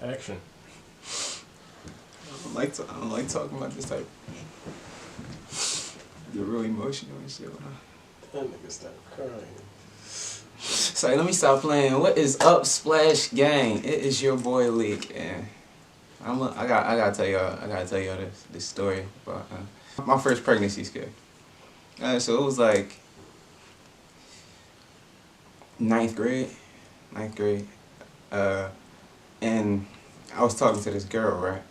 Action. I don't like talking about this type. Get real emotional and shit. That nigga start crying. So let me stop playing. What is up, Splash Gang? It is your boy Leak, and I gotta tell y'all this story about my first pregnancy scare. So it was like ninth grade, and I was talking to this girl, right?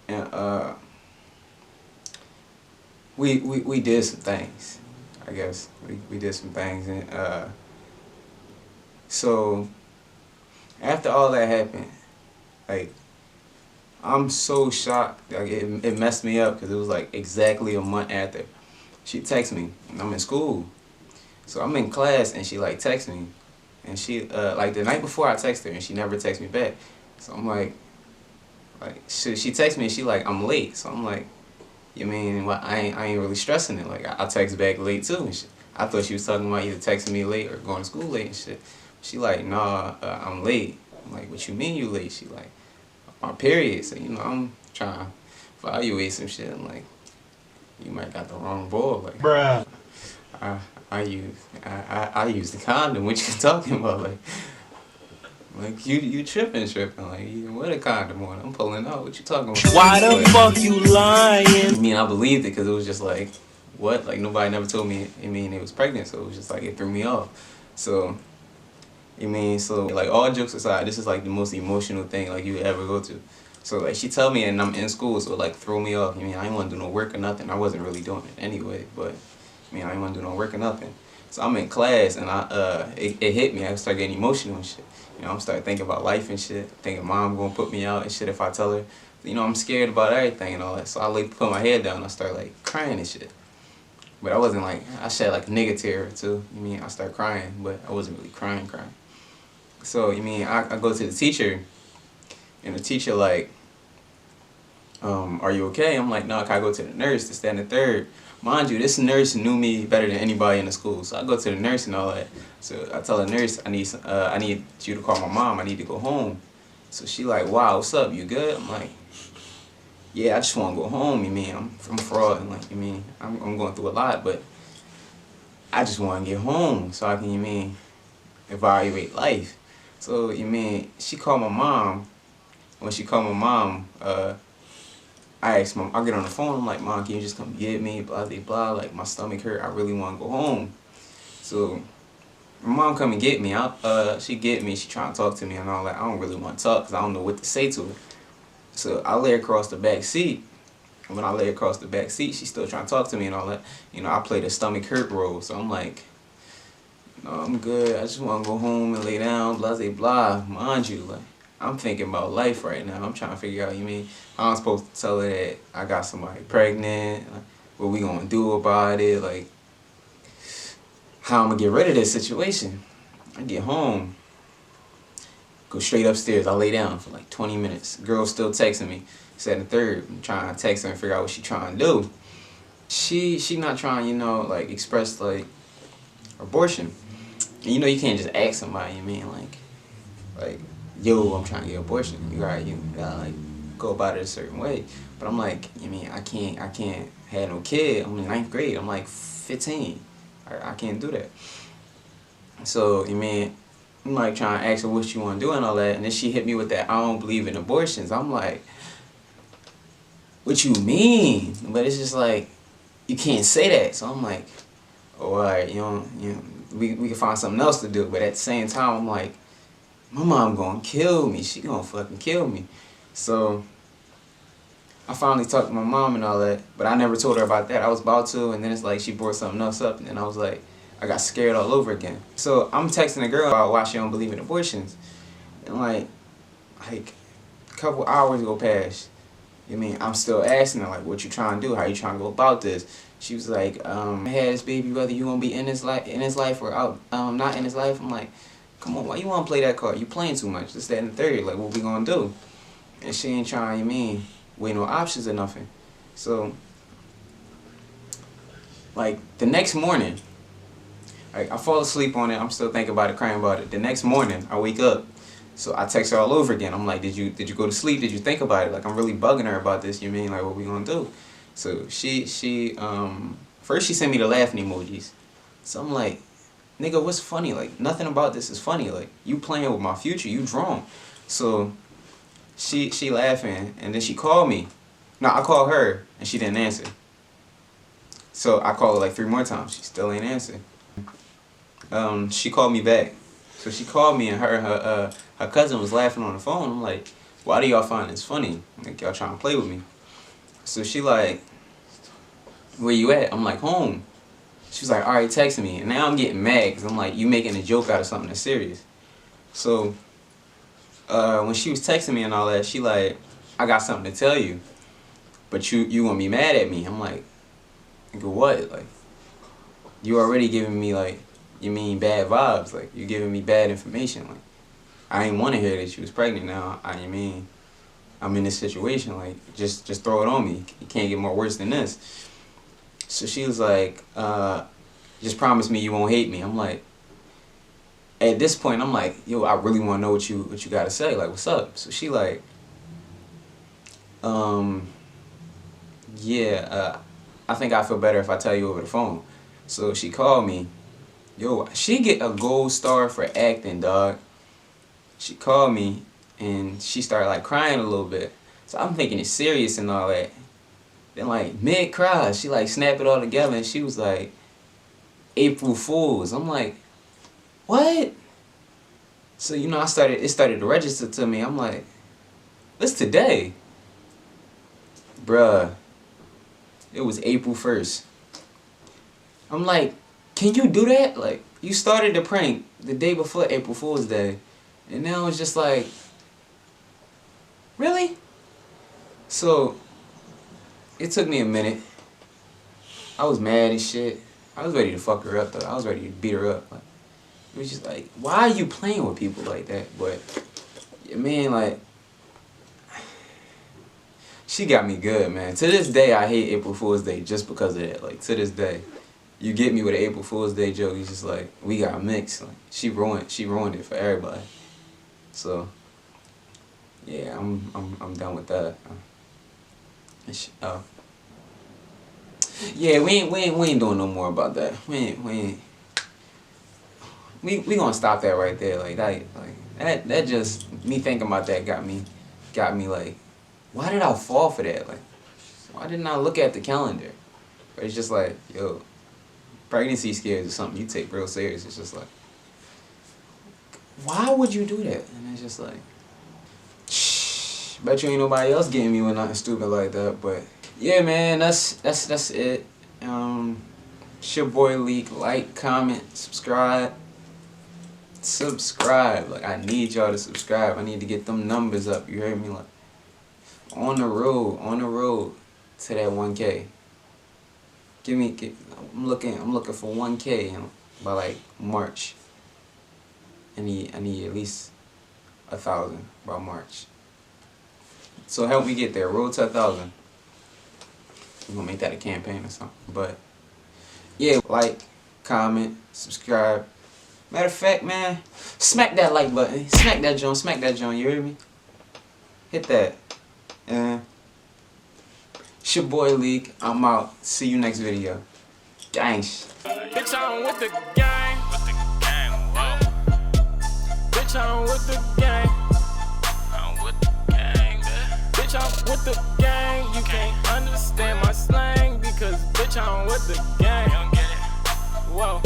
And we did some things, I guess. We did some things, and so after all that happened, like, I'm so shocked. Like, it messed me up because it was like exactly a month after she texted me, and I'm in school. So I'm in class and she like texts me, and she like the night before I text her and she never texts me back. So I'm like she texts me and she like, I'm late. So I'm like, you mean what? I ain't really stressing it. Like, I text back late too and shit. I thought she was talking about either texting me late or going to school late and shit. She like, nah, I'm late. I'm like, what you mean you late? She like, my period. So, you know, I'm trying to evaluate some shit. I'm like, you might got the wrong ball. Like, bruh. I use the condom. What you talking about? Like you tripping. Like, you wear the condom on. I'm pulling out. What you talking about? Why the fuck you lying? I mean, I believed it because it was just like, what? Like, nobody never told me. I mean, it was pregnant, so it was just like, it threw me off. So, like, all jokes aside, this is like the most emotional thing like you would ever go to. So like, she tell me and I'm in school, so like, throw me off. I mean, I didn't want to do no work or nothing. I wasn't really doing it anyway, but I mean, I didn't want to do no work or nothing. So I'm in class and it hit me. I started getting emotional and shit. You know, I'm starting thinking about life and shit. Thinking mom gonna put me out and shit if I tell her. You know, I'm scared about everything and all that. So I like put my head down and I start like crying and shit. But I wasn't like, I shed like a nigga tear too. You mean, I started crying, but I wasn't really crying. So, you mean, I go to the teacher, and the teacher like, are you okay? I'm like, no, can I go to the nurse, this, that, and the third? Mind you, this nurse knew me better than anybody in the school. So I go to the nurse and all that. So I tell the nurse, I need you to call my mom. I need to go home. So she like, wow, what's up? You good? I'm like, yeah, I just want to go home. You mean, I'm fraud, and like, you mean, I'm going through a lot, but I just want to get home so I can, you mean, evaluate life. So, you mean, she called my mom. When she called my mom, I asked Mom, I get on the phone, I'm like, Mom, can you just come get me, blah, blah, blah, like, my stomach hurt, I really want to go home. So, my mom come and get me, she get me, she trying to talk to me and all that. I don't really want to talk because I don't know what to say to her. So, I lay across the back seat. And when I lay across the back seat, she's still trying to talk to me and all that. You know, I play the stomach hurt role, so I'm like, no, I'm good, I just want to go home and lay down, blah, blah, blah. Mind you, like, I'm thinking about life right now. I'm trying to figure out, you mean, how I'm supposed to tell her that I got somebody pregnant, like, what we gonna do about it, like, how I'm gonna get rid of this situation. I get home, go straight upstairs, I lay down for like 20 minutes. Girl's still texting me, said the third. I'm trying to text her and figure out what she trying to do. She not trying, you know, like, express, like, abortion. And you know, you can't just ask somebody, you mean, like, yo, I'm trying to get abortion. You gotta like go about it a certain way. But I'm like, you mean, I can't have no kid. I'm in 9th grade. I'm like 15. I can't do that. So, you mean, I'm like trying to ask her what she want to do and all that. And then she hit me with that, I don't believe in abortions. I'm like, what you mean? But it's just like, you can't say that. So I'm like, oh, all right, we can find something else to do. But at the same time, I'm like, my mom gonna kill me. She gonna fucking kill me. So I finally talked to my mom and all that, but I never told her about that. I was about to, and then it's like she brought something else up, and then I was like, I got scared all over again. So I'm texting a girl about why she don't believe in abortions, and like a couple hours go past. You mean, I'm still asking her, like, what you trying to do? How you trying to go about this? She was like, I had this baby, whether you gonna be in his life or out, not in his life. I'm like, come on, why you want to play that card? You playing too much. This, that, and the third. Like, what we gonna do? And she ain't trying, you mean, weigh no options or nothing. So, like, the next morning, I fall asleep on it. I'm still thinking about it, crying about it. The next morning, I wake up. So I text her all over again. I'm like, did you go to sleep? Did you think about it? Like, I'm really bugging her about this. You mean, like, what we gonna do? So she first she sent me the laughing emojis. So I'm like, nigga, what's funny? Like, nothing about this is funny. Like, you playing with my future, you drawn. So she laughing, and then she called me. No, I called her, and she didn't answer. So I called her like 3 more times. She still ain't answer. She called me back. So she called me, and her cousin was laughing on the phone. I'm like, why do y'all find this funny? Like, y'all trying to play with me. So she like, where you at? I'm like, home. She was like, all right, text me. And now I'm getting mad because I'm like, you making a joke out of something that's serious. So when she was texting me and all that, she like, I got something to tell you, but you gonna be mad at me. I'm like, nigga, what? Like, you already giving me, like, you mean bad vibes. Like, you giving me bad information. Like, I ain't want to hear that you was pregnant now. I'm in this situation. Like, just throw it on me. You can't get more worse than this. So she was like, just promise me you won't hate me. I'm like, at this point, I'm like, yo, I really want to know what you got to say. Like, what's up? So she like, yeah, I think I feel better if I tell you over the phone. So she called me. Yo, she get a gold star for acting, dog. She called me, and she started like crying a little bit. So I'm thinking it's serious and all that. Then like mid-cry, she like snapped it all together, and she was like, April Fools. I'm like, what? So, you know, it started to register to me. I'm like, what's today? Bruh, it was April 1st. I'm like, can you do that? Like, you started the prank the day before April Fool's Day, and now it's just like, really? So it took me a minute. I was mad as shit. I was ready to fuck her up though. I was ready to beat her up. Like, it was just like, why are you playing with people like that? But man, like, she got me good, man. To this day, I hate April Fool's Day just because of that. Like, to this day, you get me with an April Fool's Day joke, it's just like, we got mixed. Like, she ruined it for everybody. So yeah, I'm done with that. Yeah, we ain't doing no more about that. We gonna stop that right there. Like that just, me thinking about that got me like, why did I fall for that? Like, why didn't I look at the calendar? But it's just like, yo, pregnancy scares is something you take real serious. It's just like, why would you do that? And it's just like, bet you ain't nobody else getting me with nothing stupid like that. But yeah, man, that's it. It's your boy Leak. Like, comment, subscribe. Like, I need y'all to subscribe. I need to get them numbers up. You heard me? Like, on the road to that 1K. I'm looking for 1K by like March. I need at least 1,000 by March. So help me get there. Road to 1,000. We're gonna make that a campaign or something. But yeah, like, comment, subscribe. Matter of fact, man, smack that like button. Smack that joint, you hear me? Hit that. And it's your boy Leak. I'm out. See you next video. Thanks. Bitch, I'm with the gang. Whoa. Bitch, I'm with the gang. I'm with the gang, man. Bitch, I'm with the gang. You can't understand my slang because bitch, I'm with the gang. You don't get it. Whoa.